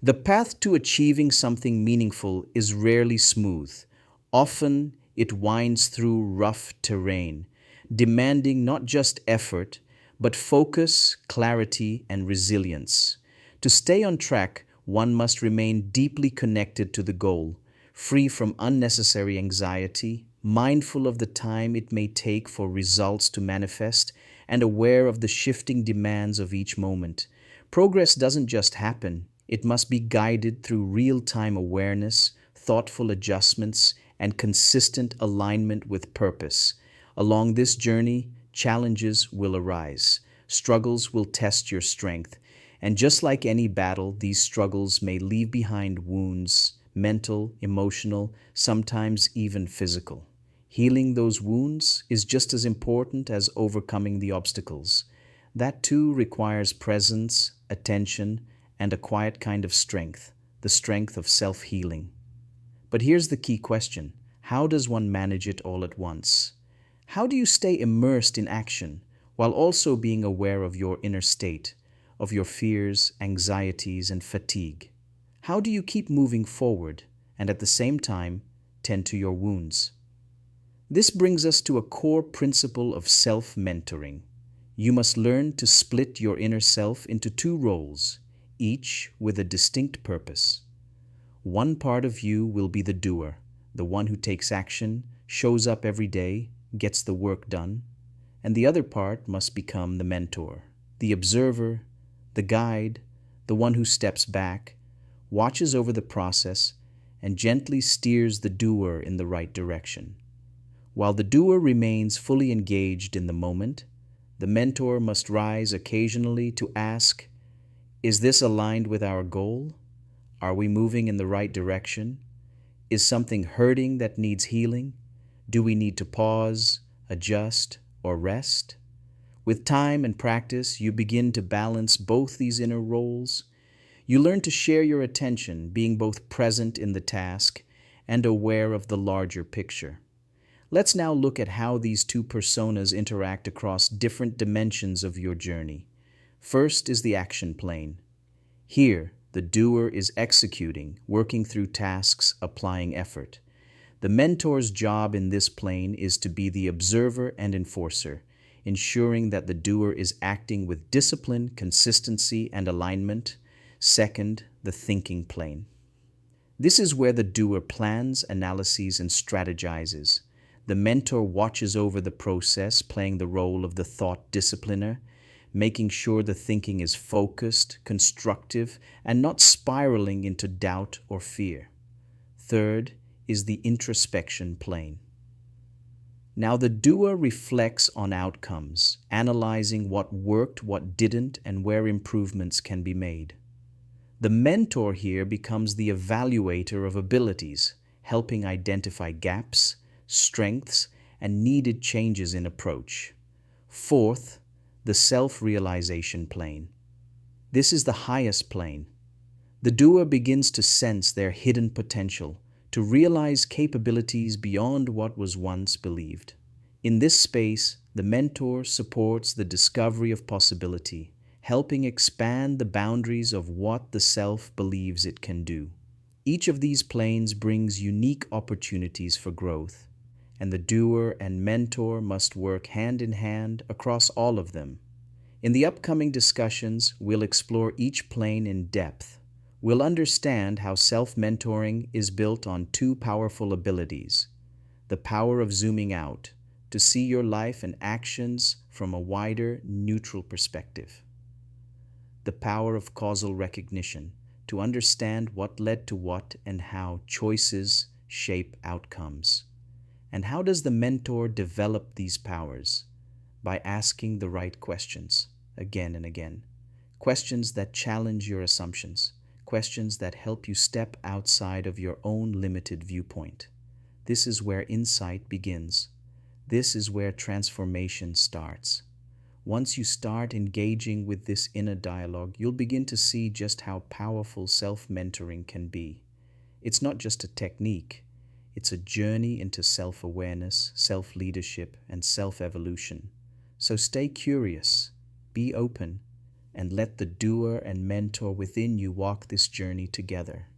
The path to achieving something meaningful is rarely smooth. Often it winds through rough terrain, demanding not just effort, but focus, clarity, and resilience. To stay on track, one must remain deeply connected to the goal, free from unnecessary anxiety, mindful of the time it may take for results to manifest, and aware of the shifting demands of each moment. Progress doesn't just happen, it must be guided through real time awareness, thoughtful adjustments, and consistent alignment with purpose. Along this journey, challenges will arise, struggles will test your strength, and just like any battle, these struggles may leave behind wounds, mental, emotional, sometimes even physical. Healing those wounds is just as important as overcoming the obstacles. That too requires presence, attention, and a quiet kind of strength, the strength of self healing. But here's the key question: how does one manage it all at once? How do you stay immersed in action while also being aware of your inner state, of your fears, anxieties, and fatigue? How do you keep moving forward and at the same time tend to your wounds? This brings us to a core principle of self-mentoring. You must learn to split your inner self into two roles, each with a distinct purpose. One part of you will be the doer, the one who takes action, shows up every day, gets the work done, and the other part must become the mentor, the observer, the guide, the one who steps back, watches over the process, and gently steers the doer in the right direction. While the doer remains fully engaged in the moment, the mentor must rise occasionally to ask, is this aligned with our goal? Are we moving in the right direction? Is something hurting that needs healing? Do we need to pause, adjust, or rest? With time and practice, you begin to balance both these inner roles. You learn to share your attention, being both present in the task and aware of the larger picture. Let's now look at how these two personas interact across different dimensions of your journey. First is the action plane. Here, the doer is executing, working through tasks, applying effort. The mentor's job in this plane is to be the observer and enforcer, ensuring that the doer is acting with discipline, consistency, and alignment. Second, the thinking plane. This is where the doer plans, analyses, and strategizes. The mentor watches over the process, playing the role of the thought discipliner, making sure the thinking is focused, constructive, and not spiraling into doubt or fear. Third is the introspection plane. Now the doer reflects on outcomes, analyzing what worked, what didn't, and where improvements can be made. The mentor here becomes the evaluator of abilities, helping identify gaps, strengths, and needed changes in approach. Fourth, the self-realization plane. This is the highest plane. The doer begins to sense their hidden potential, to realize capabilities beyond what was once believed. In this space, the mentor supports the discovery of possibility, helping expand the boundaries of what the self believes it can do. Each of these planes brings unique opportunities for growth, and the doer and mentor must work hand in hand across all of them. In the upcoming discussions, we'll explore each plane in depth. We'll understand how self-mentoring is built on two powerful abilities: the power of zooming out, to see your life and actions from a wider, neutral perspective; the power of causal recognition, to understand what led to what and how choices shape outcomes. And how does the mentor develop these powers? By asking the right questions, again and again. Questions that challenge your assumptions. Questions that help you step outside of your own limited viewpoint. This is where insight begins. This is where transformation starts. Once you start engaging with this inner dialogue, you'll begin to see just how powerful self-mentoring can be. It's not just a technique. It's a journey into self-awareness, self-leadership, and self-evolution. So stay curious, be open, and let the doer and mentor within you walk this journey together.